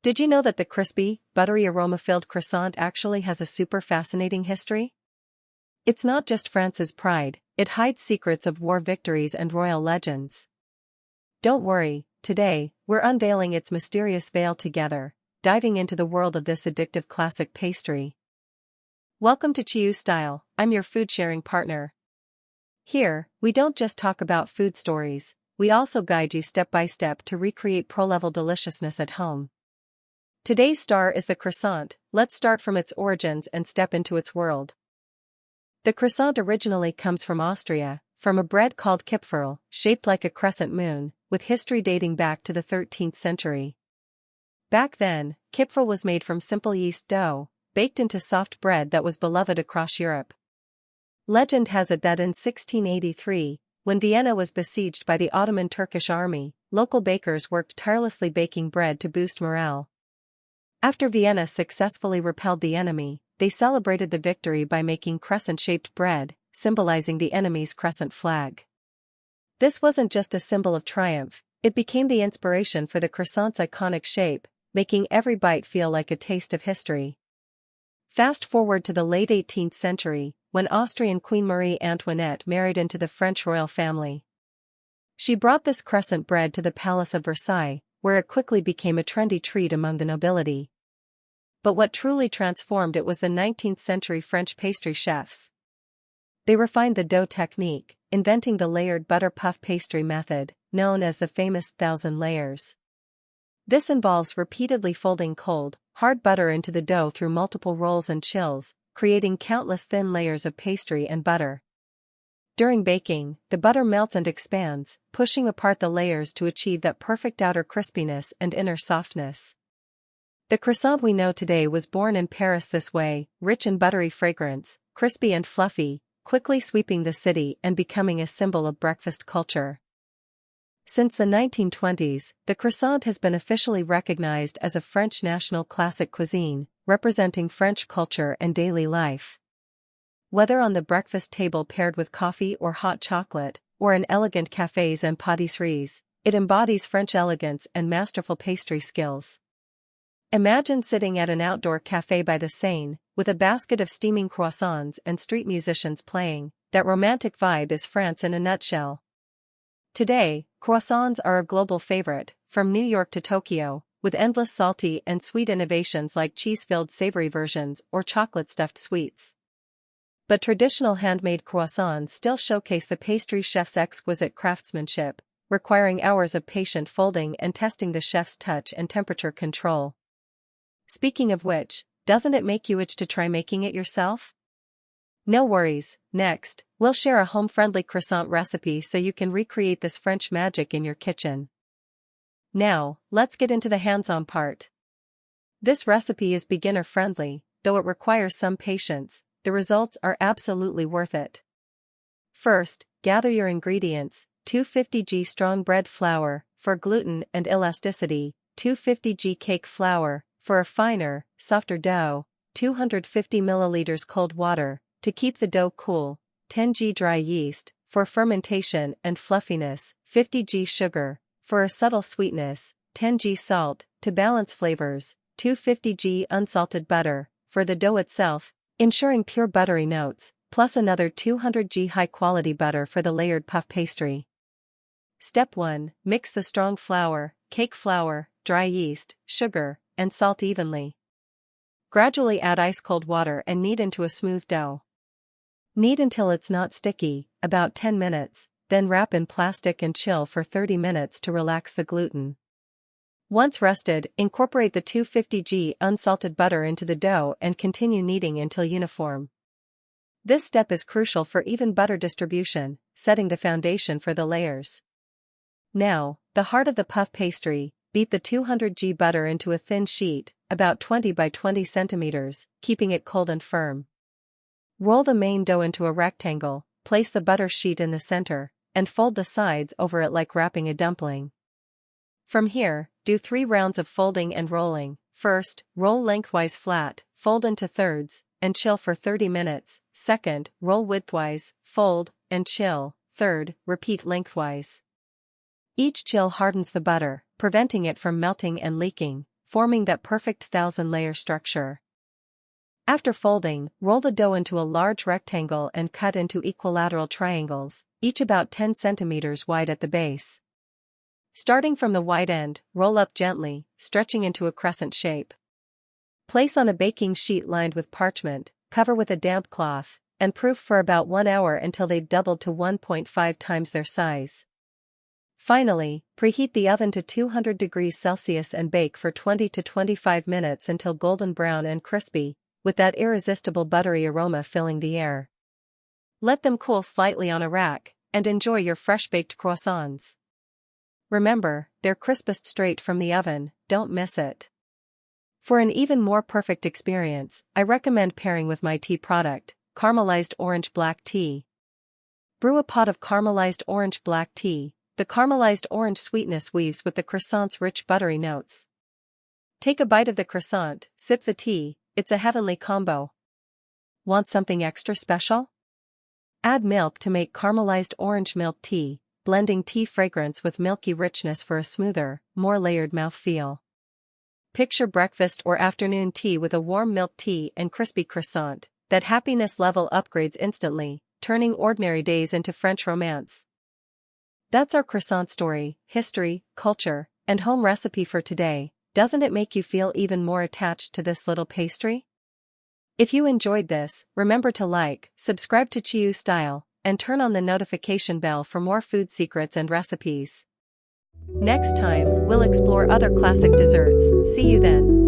Did you know that the crispy, buttery aroma-filled croissant actually has a super fascinating history? It's not just France's pride, it hides secrets of war victories and royal legends. Don't worry, today, we're unveiling its mysterious veil together, diving into the world of this addictive classic pastry. Welcome to CHIU STYLE, I'm your food-sharing partner. Here, we don't just talk about food stories, we also guide you step by step to recreate pro-level deliciousness at home. Today's star is the croissant. Let's start from its origins and step into its world. The croissant originally comes from Austria, from a bread called Kipferl, shaped like a crescent moon, with history dating back to the 13th century. Back then, Kipferl was made from simple yeast dough, baked into soft bread that was beloved across Europe. Legend has it that in 1683, when Vienna was besieged by the Ottoman Turkish army, local bakers worked tirelessly baking bread to boost morale. After Vienna successfully repelled the enemy, they celebrated the victory by making crescent-shaped bread, symbolizing the enemy's crescent flag. This wasn't just a symbol of triumph, it became the inspiration for the croissant's iconic shape, making every bite feel like a taste of history. Fast forward to the late 18th century, when Austrian Queen Marie Antoinette married into the French royal family. She brought this crescent bread to the Palace of Versailles, where it quickly became a trendy treat among the nobility. But what truly transformed it was the 19th century French pastry chefs. They refined the dough technique, inventing the layered butter puff pastry method, known as the famous 1,000 layers. This involves repeatedly folding cold, hard butter into the dough through multiple rolls and chills, creating countless thin layers of pastry and butter. During baking, the butter melts and expands, pushing apart the layers to achieve that perfect outer crispiness and inner softness. The croissant we know today was born in Paris this way, rich in buttery fragrance, crispy and fluffy, quickly sweeping the city and becoming a symbol of breakfast culture. Since the 1920s, the croissant has been officially recognized as a French national classic cuisine, representing French culture and daily life. Whether on the breakfast table paired with coffee or hot chocolate, or in elegant cafes and pâtisseries, it embodies French elegance and masterful pastry skills. Imagine sitting at an outdoor cafe by the Seine, with a basket of steaming croissants and street musicians playing. That romantic vibe is France in a nutshell. Today, croissants are a global favorite, from New York to Tokyo, with endless salty and sweet innovations like cheese-filled savory versions or chocolate-stuffed sweets. But traditional handmade croissants still showcase the pastry chef's exquisite craftsmanship, requiring hours of patient folding and testing the chef's touch and temperature control. Speaking of which, doesn't it make you itch to try making it yourself? No worries, next, we'll share a home-friendly croissant recipe so you can recreate this French magic in your kitchen. Now, let's get into the hands-on part. This recipe is beginner-friendly, though it requires some patience. The results are absolutely worth it. First, gather your ingredients: 250 g strong bread flour, for gluten and elasticity, 250 g cake flour, for a finer, softer dough, 250 ml cold water, to keep the dough cool, 10 g dry yeast, for fermentation and fluffiness, 50 g sugar, for a subtle sweetness, 10 g salt, to balance flavors, 250 g unsalted butter, for the dough itself, ensuring pure buttery notes, plus another 200 g high-quality butter for the layered puff pastry. Step 1. Mix the strong flour, cake flour, dry yeast, sugar, and salt evenly. Gradually add ice-cold water and knead into a smooth dough. Knead until it's not sticky, about 10 minutes, then wrap in plastic and chill for 30 minutes to relax the gluten. Once rested, incorporate the 250 g unsalted butter into the dough and continue kneading until uniform. This step is crucial for even butter distribution, setting the foundation for the layers. Now, the heart of the puff pastry: beat the 200 g butter into a thin sheet, about 20 by 20 centimeters, keeping it cold and firm. Roll the main dough into a rectangle, place the butter sheet in the center, and fold the sides over it like wrapping a dumpling. From here, do 3 rounds of folding and rolling. First, roll lengthwise flat, fold into thirds, and chill for 30 minutes. Second, roll widthwise, fold, and chill. Third, repeat lengthwise. Each chill hardens the butter, preventing it from melting and leaking, forming that perfect 1,000-layer structure. After folding, roll the dough into a large rectangle and cut into equilateral triangles, each about 10 centimeters wide at the base. Starting from the wide end, roll up gently, stretching into a crescent shape. Place on a baking sheet lined with parchment, cover with a damp cloth, and proof for about 1 hour until they've doubled to 1.5 times their size. Finally, preheat the oven to 200 degrees Celsius and bake for 20 to 25 minutes until golden brown and crispy, with that irresistible buttery aroma filling the air. Let them cool slightly on a rack, and enjoy your fresh-baked croissants. Remember, they're crispest straight from the oven, don't miss it. For an even more perfect experience, I recommend pairing with my tea product, caramelized orange black tea. Brew a pot of caramelized orange black tea. The caramelized orange sweetness weaves with the croissant's rich buttery notes. Take a bite of the croissant, sip the tea, it's a heavenly combo. Want something extra special? Add milk to make caramelized orange milk tea, blending tea fragrance with milky richness for a smoother, more layered mouthfeel. Picture breakfast or afternoon tea with a warm milk tea and crispy croissant. That happiness level upgrades instantly, turning ordinary days into French romance. That's our croissant story, history, culture, and home recipe for today. Doesn't it make you feel even more attached to this little pastry? If you enjoyed this, remember to like, subscribe to CHIU Style, and turn on the notification bell for more food secrets and recipes. Next time, we'll explore other classic desserts. See you then.